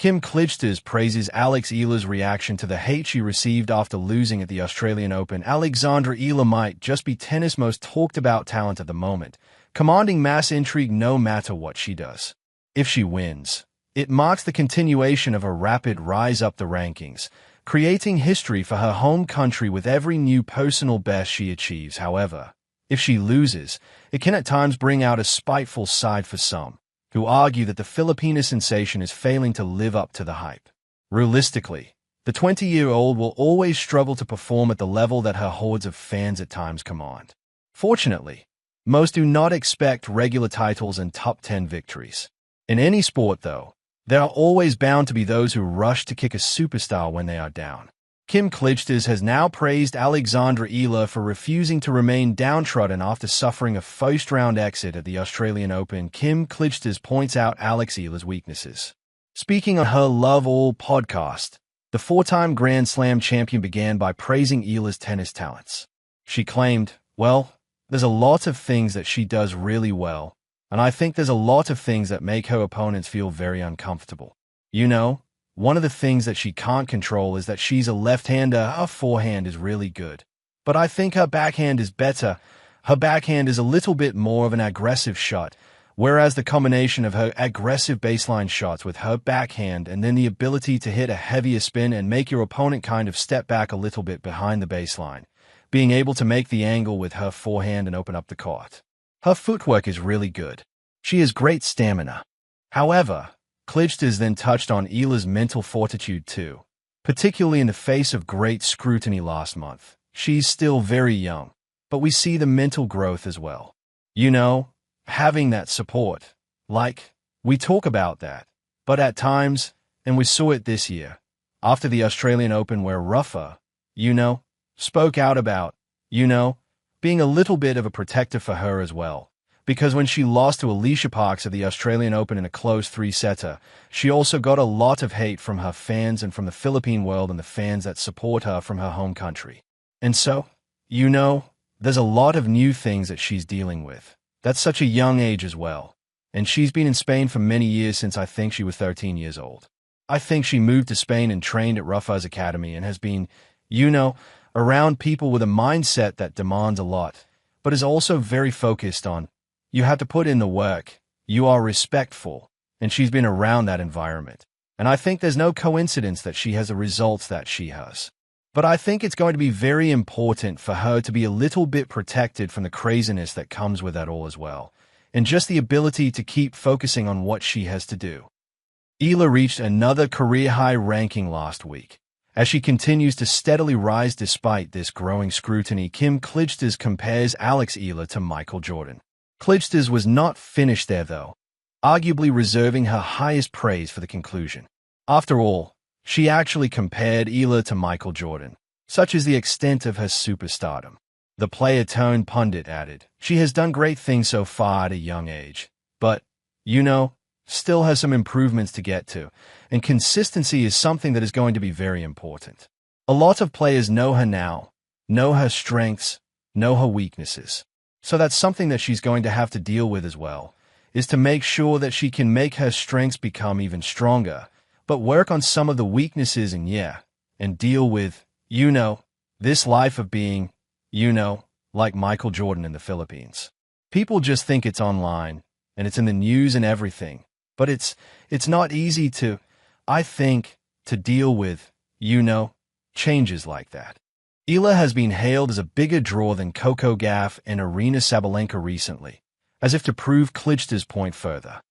Clijsters praises Alex Eala's reaction to the hate she received after losing at the Australian Open. Alexandra Eala might just be tennis' most talked about talent at the moment, commanding mass intrigue no matter what she does. If she wins, it marks the continuation of a rapid rise up the rankings, creating history for her home country with every new personal best she achieves. However, if she loses, it can at times bring out a spiteful side for some, who argue that the Filipina sensation is failing to live up to the hype. Realistically, the 20-year-old will always struggle to perform at the level that her hordes of fans at times command. Fortunately, most do not expect regular titles and top 10 victories. In any sport, though, there are always bound to be those who rush to kick a superstar when they are down. Clijsters has now praised Alexandra Eala for refusing to remain downtrodden after suffering a first-round exit at the Australian Open. Clijsters points out Alex Eala's weaknesses. Speaking on her Love All podcast, the four-time Grand Slam champion began by praising Eala's tennis talents. She claimed, "Well, there's a lot of things that she does really well, and I think there's a lot of things that make her opponents feel very uncomfortable. One of the things that she can't control is that she's a left-hander. Her forehand is really good, but I think her backhand is better. Her backhand is a little bit more of an aggressive shot, whereas the combination of her aggressive baseline shots with her backhand and then the ability to hit a heavier spin and make your opponent kind of step back a little bit behind the baseline, being able to make the angle with her forehand and open up the court. Her footwork is really good. She has great stamina." However, Clijsters then touched on Eala's mental fortitude too, particularly in the face of great scrutiny last month. She's still very young, but we see the mental growth as well. Having that support. We talk about that, but at times, and we saw it this year, after the Australian Open where Rafa, spoke out about, being a little bit of a protector for her as well. Because when she lost to Alicia Parks at the Australian Open in a close three-setter, she also got a lot of hate from her fans and from the Philippine world and the fans that support her from her home country. And so, there's a lot of new things that she's dealing with. That's such a young age as well. And she's been in Spain for many years since I think she was 13 years old. I think she moved to Spain and trained at Rafa's academy and has been, around people with a mindset that demands a lot, but is also very focused on, you have to put in the work, you are respectful, and she's been around that environment. And I think there's no coincidence that she has the results that she has. But I think it's going to be very important for her to be a little bit protected from the craziness that comes with that all as well, and just the ability to keep focusing on what she has to do. Eala reached another career-high ranking last week. As she continues to steadily rise despite this growing scrutiny, Clijsters compares Alex Eala to Michael Jordan. Clijsters was not finished there, though, arguably reserving her highest praise for the conclusion. After all, she actually compared Eala to Michael Jordan. Such is the extent of her superstardom. The player-turned pundit added, "She has done great things so far at a young age, but, still has some improvements to get to, and consistency is something that is going to be very important. A lot of players know her now, know her strengths, know her weaknesses. So that's something that she's going to have to deal with as well, is to make sure that she can make her strengths become even stronger, but work on some of the weaknesses and deal with, this life of being, like Michael Jordan in the Philippines. People just think it's online, and it's in the news and everything, but it's not easy to deal with, changes like that." Eala has been hailed as a bigger draw than Coco Gauff and Aryna Sabalenka recently, as if to prove Clijsters' point further.